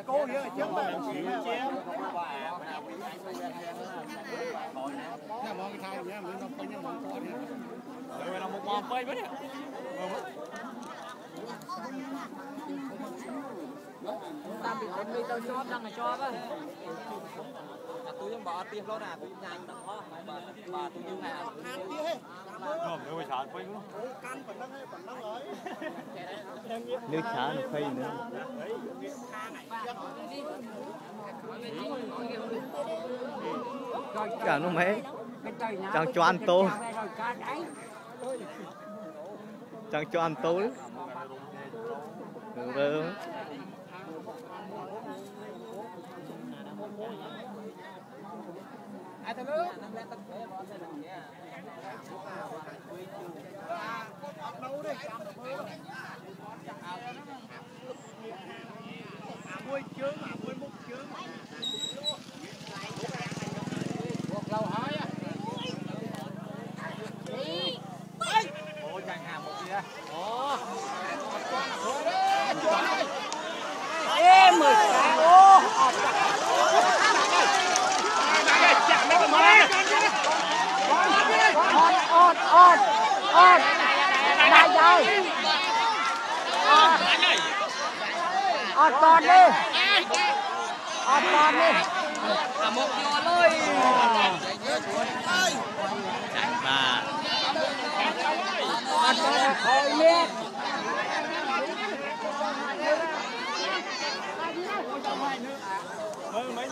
Cô here chứ mà mong cái thai nhá, mình nó coi như mong con nha. Rồi là một mong phơi với nè. Ta bị con đi tao cho đang là cho á. Tôiยังbỏ tiền luôn à, tôi nhanh đặng ho, bà tôi như này. Rồi chán phơi luôn. Can phần năng ấy. Nước chán phơi nữa. Cả nó mấy chẳng cho ăn tô, chẳng cho ăn tô rồi Ai thằng nước Mui chướng mà mui múc chướng. lâu hỏi á. Ôi chẳng hàm một gì á. Ê mười cái ô. Chạm mấy con máy. Ôn. Đại rồi. Ôn con đi. Ôn con đi. Một giò lôi. mà Ôn con là khôi miết. Mấy